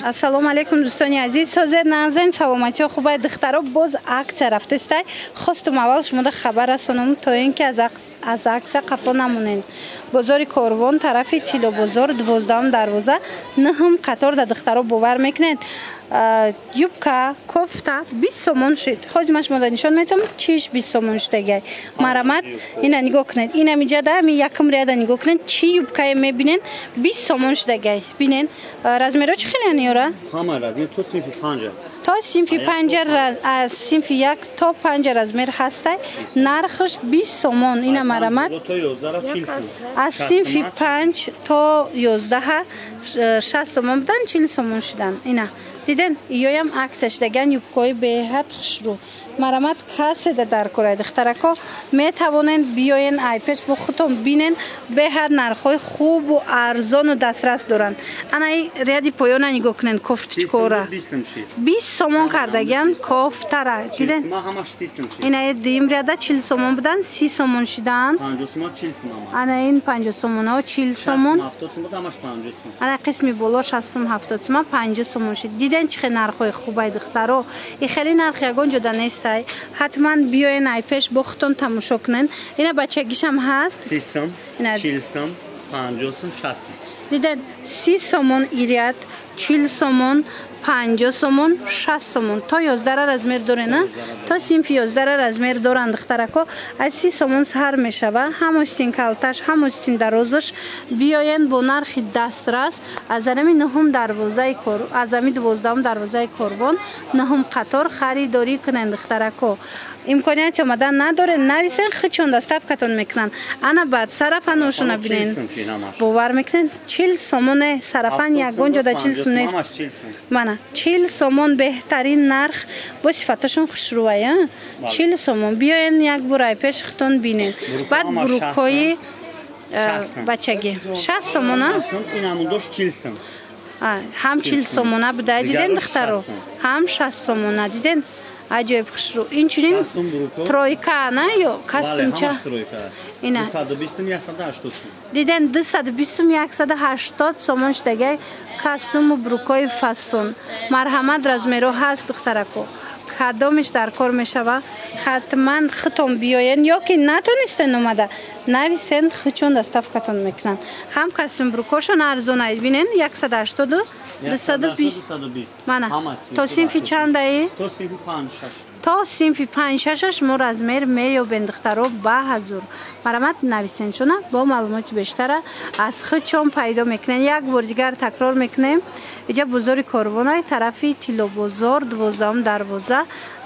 ассалому алейкум дӯстони азиз. ҳозир назин саломатиё хубай духтаро боз акция рафтистай. Хостум аввал шумода хабар расонам то ин ки аз акция қафло намонен. Бозори Корвон тарафи Тило бозор 12 дарвоза 9 қатор да духтаро бовар мекунед. Юбка, кофта 20 сомон шуд. Ҳозир ман шумода нишон метам чиш 20 сомон шудагай. Марамат ина нигоҳ кунед. Ина миҷада ми якм ряда нигоҳ кунед. Чи юбкае мебинен 20 сомон шудагай. Бинен размеро чӣ хеле aniora? Ҳама размер то синфи 5. То синфи 5 аз синфи 1 то 5 размер ҳастай. Нархш 20 сомон. Ина марамат то 11 40 сом. аз синфи 5 то 11 60 сомон будан 40 сомон шудан. Ина диден ёям акция шудаган юбкои беҳад хушрӯ. Марамат касе дар кораи духтарако метавонен биёен айпеш бо худтон бинен беҳад нархҳои хубу арзону дастрас доранд. Анаи ряди поёна нигоҳ кунен кофтичкора 20 сомон кардаган кофтара диден инаи дим ряда 40 сомон будан 30 сомон шудан. 50 сомон 40 сомон. Анаин 50 сомон 40 сомон. 70 сомон тамаш 50 сомон. Ана қисми боло 60 70 сомон 50 сомон шуд. Диден чӣ хел нархҳои хубаи духтаро. И хеле нарх ягон ҷода нест. حتما بیاین ایپش با خودتون تماشا کنین. اینا بچگیش هم هست 30 سم 40 سم 50 سم 60 سم. دیدن 30 سومون ایراد 40 سومون 50 سومون 60 سومون تا 11 размер داره نه تا سینف 11 размер دارن دخترکو از 30 سومون سر میشوه هموستین کالتاش هموستین درازش بیاین با نرخ دسترس از امی نهم دروازه کور از امی 12 دروازه کوربان نهم قطار خریداری کنند دخترکو امکانیت آمدن نداره نویسن خچون دستاف کتون میکنن انا بعد صرفن وشون ببینن باور میکنن 40 سومون صرفن یگون جدا 40 سومون نیست من 40 سومون بهترین نرخ با صفاتشون خوشروه 40 سومون بیاین یک برای پیش خطون بینین بعد بروکای بچگی 60 سومون این همون دوش 40 سومون هم 40 سومون بوده دیدن دخترو هم 60 سومون دیدن عجیب خوشرو این چونین ترویکا نه یا کاستوم چه اینا 220 180 دیدن 220 180 سومون شدگی کاستوم و بروکای فاسون مرحمت размерو هست دخترکو کدامش در کار میشوه حتما خطون بیاین یا که نتونستن اومده نویسن خچون دستاف کتون میکنن هم کاستوم بروکاشون ارزونه بینن 180 220 مانا تو سینفی چند ای؟ تو سینفی 5 6 تا سینفی 5 6 مو размер مییابند دخترو با حضور مرامت نویسن چونه با معلومات بیشتر از خچون پیدا میکنن یک بار دیگر تکرار میکنیم اینجا بازار کاروانای طرفی تیلو بازار 12 دروازه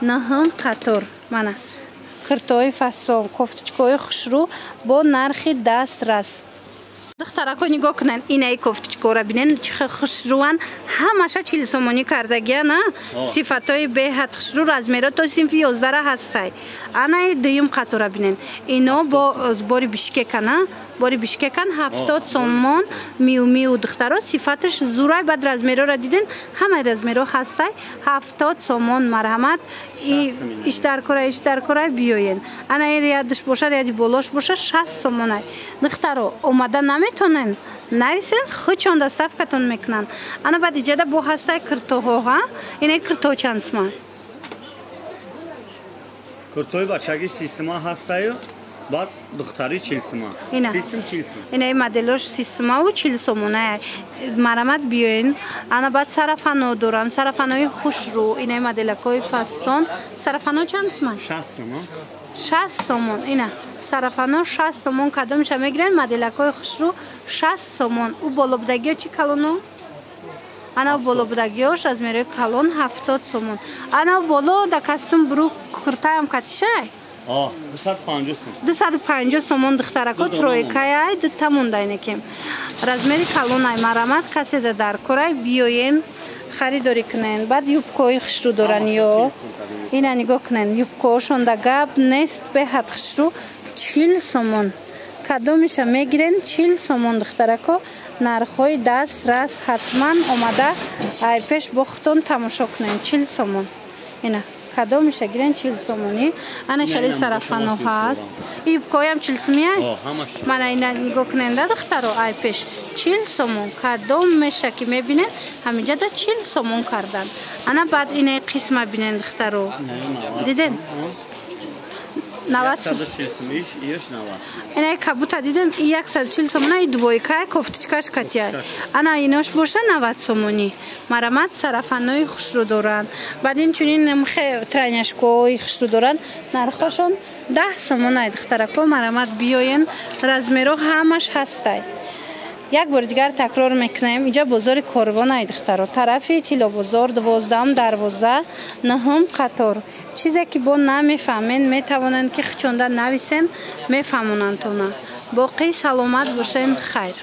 9 قطار مانا کرتای فاسون کوفتچکای خوشرو با نرخ دسترس دخترکو نگاه کنن اینای کوفتچکورا ببینن چه خوشروان همش 40 سومونی کردگی نه صفاتای بهت خوشرو размерا تو سینف 11 هستای انای دویم قطورا ببینن اینا با باری بیشککنه باری بیشککن 70 سومون میو دخترا صفاتش زورای بعد размерا را دیدن همه размерا هستای 70 سومون مرحمت ایش در کورای بیاین انای ریادش باشه ریادی بالاش باشه 60 سومونای دخترا اومدن میتونن نویسن خودشون دستاف کتون میکنن انا بعد ایجاده بو هستای کرتوها اینه کرتو چند سما کرتوی بچگی 30 سما هستای بعد دختری 40 سما 30 سم 40 سم اینه مدلش 30 سما و 40 سمونه مرامت بیاین انا بعد صرفانو دوران صرفانوی خوش رو اینه مدلکای فاسون صرفانو چند سما 60 سما 60 سومون اینه صرفانو 60 سومون کدامش میگیرن مدلکای خوشرو 60 سومون او بالا بودگی چی کلونو انا بالا بودگیش از میره کلون 70 سومون انا بالا د کاستوم برو کرتایم کاتیشه 250 سومون دخترکو ترویکای د تمونده نکیم размери کلونای مرامت کسی در کورای بیاین خریداری کنن بعد یوبکای خوشرو دارن یا اینا نگاه کنن یوبکاشون دا گاب نیست بهت خوشرو 40 سومون کدامش میگیرن 40 سومون دخترکو نرخای دست راست حتما اومده ایپش بختون تماشا کنن 40 سومون اینا کدامش گیرن 40 سومونی. انا خیلی سرفانو هست. این پایم 40 سومیه. من اینا نگاه کننده دخترو ای پیش 40 سومون کدامش که میبینن همینجا دا 40 سومون کردن. انا بعد این قسمه بینن دخترو. دیدن؟ 90 سومون. اینه کبوتا دیدن 140 سومون دوی که کوفتچکاش کاتیه. انا ایناش باشه 90 سومونی. مرامت سرفنای خوش رو دارن. بعد این چونین نمخه ترانشکوی خوش رو دارن. نرخشون 10 سومون دخترکو مرامت بیاین رزمیرو همش هسته. یک بار دیگر تکرار میکنیم اینجا بازار کاروان دخترو طرفی تیلا بازار 12 دروازه 9 قطار چیزی که با نمیفهمین میتوانند که خچونده نویسن میفهمونن تونا باقی سلامت باشین خیر